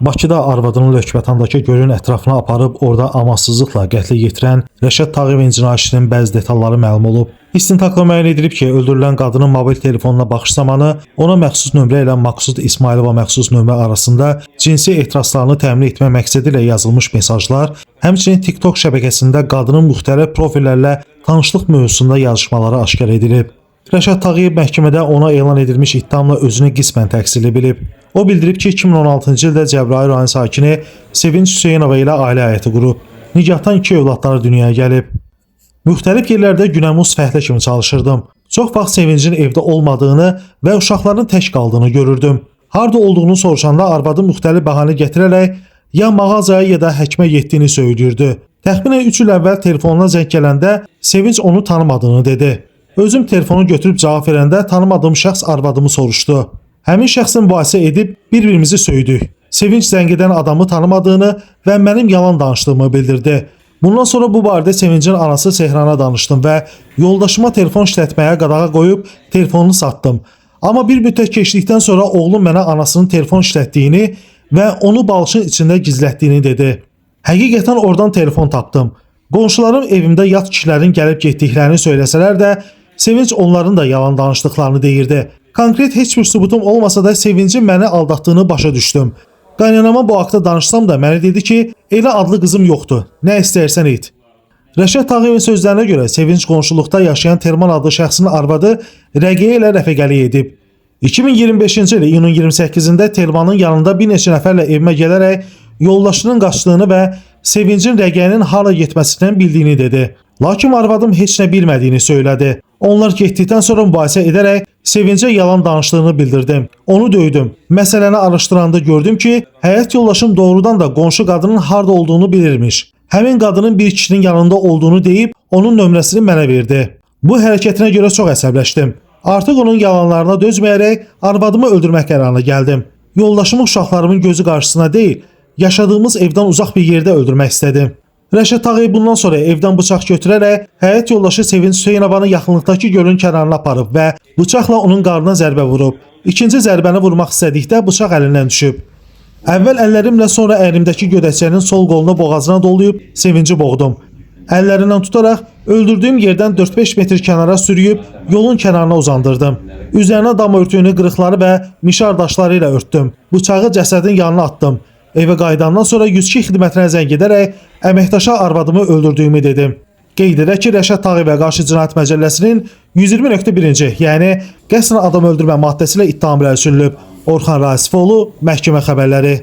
Bakıda arvadını Lökbətandakı gölün ətrafına aparıb orada amansızlıqla qətlə yetirən Rəşad Tağıyevin cinayətinin bəzi detalları məlum olub. İstintaqla müəyyən edilib ki, öldürülən qadının mobil telefonuna baxış zamanı ona məxsus nömrə ilə Maqsud İsmailova məxsus nömrə arasında cinsi etirazlarını təmin etmə məqsədi ilə yazılmış mesajlar, həmçinin TikTok şəbəkəsində qadının müxtəlif profillərlə tanışlıq mövzusunda yazışmaları aşkar edilib. Rəşad Tağıyev məhkəmədə ona elan edilmiş ittihamla özünü qismən təqsirli bilib. O bildirib ki, 2016-cı ildə Cəbrayıl rayon sakini Sevinç Hüseynova ilə ailə həyatı qurub. Nigahdan 2 övladları dünyaya gəlib. Müxtəlif yerlərdə günəmuz fəhlə kimi çalışırdım. Çox vaxt Sevincin evdə olmadığını və uşaqlarının tək qaldığını görürdüm. Harda olduğunu soruşanda arvadı müxtəlif bəhanə gətirərək ya mağazaya ya da həkimə getdiyini söyləyirdi. Təxminən 3 il əvvəl telefonuna zəng gələndə Sevinç onu tanımadığını dedi. Özüm telefonu götürüb cavab verəndə tanımadığım şəxs arvadımı soruşdu. Həmin şəxsin mübahisə edib bir-birimizi söydük. Sevinç zəng edən adamı tanımadığını və mənim yalan danışdığımı bildirdi. Bundan sonra bu barədə Sevincin anası Sehrana danışdım və yoldaşıma telefon işlətməyə qadağa qoyub telefonunu satdım. Amma bir müddət keçdikdən sonra oğlum mənə anasının telefon işlətdiyini və onu balışın içində gizlətdiyini dedi. Həqiqətən oradan telefon tapdım. Qonşularım evimdə yad kişilərin gəlib getdiklərini söyləsələr də Sevinç onların da yalan danışdıqlarını deyirdi. Konkret heç bir sübutum olmasa da Sevincin məni aldatdığını başa düşdüm. Qaynanama bu haqda danışsam da mənə dedi ki, elə adlı qızım yoxdur, nə istəyirsən et. Rəşad Tağıyevin sözlərinə görə Sevinç qonşuluqda yaşayan Terman adlı şəxsin arvadı Rəqiyə ilə rəfəqəlik edib. 2025-ci il iyunun 28-də Termanın yanında bir neçə nəfərlə evimə gələrək yoldaşının qaçdığını və Sevincin Rəqiyənin hara getməsindən bildiyini dedi. Lakin arvadım heç nə bilmədiyini söylədi. Onlar getdikdən sonra mübahisə edərək Sevincə yalan danışdığını bildirdim. Onu döydüm. Məsələni araşdıranda gördüm ki, həyat yoldaşım doğrudan da qonşu qadının harda olduğunu bilirmiş. Həmin qadının bir kişinin yanında olduğunu deyib onun nömrəsini mənə verdi. Bu hərəkətinə görə çox əsəbləşdim. Artıq onun yalanlarına dözməyərək arvadımı öldürmək qərarına gəldim. Yoldaşımı uşaqlarımın gözü qarşısına deyil, yaşadığımız evdən uzaq bir yerdə öldürmək istədim. Rəşad Tağıyev bundan sonra evdən bıçaq götürərək həyat yoldaşı Sevinç Hüseynovanı yaxınlıqdakı gölün kənarına aparıb və bıçaqla onun qarnına zərbə vurub. İkinci zərbəni vurmaq istədikdə bıçaq əlindən düşüb. Əvvəl əllərimlə sonra əlimdəki gödəkçənin sol qolunu boğazına dolayıb Sevinci boğdum. Əllərindən tutaraq öldürdüyüm yerdən 4-5 metr kənara sürüyüb yolun kənarına uzandırdım. Üzərinə dam örtüyünü qırıqları və mişar daşları ilə örtdüm. Bıçağı cəsədin yanına attım. Evə qayıdandan sonra 102 xidmətinə zəng edərək əməkdaşa arvadımı öldürdüyümü dedim. Qeyd edək ki, Rəşad Tağıyevə qarşı Cinayət Məcəlləsinin 120.1-ci, yəni qəsdən adam öldürmə maddəsi ilə ittiham irəli sürülüb. Orxan Rasifoğlu, məhkəmə xəbərləri.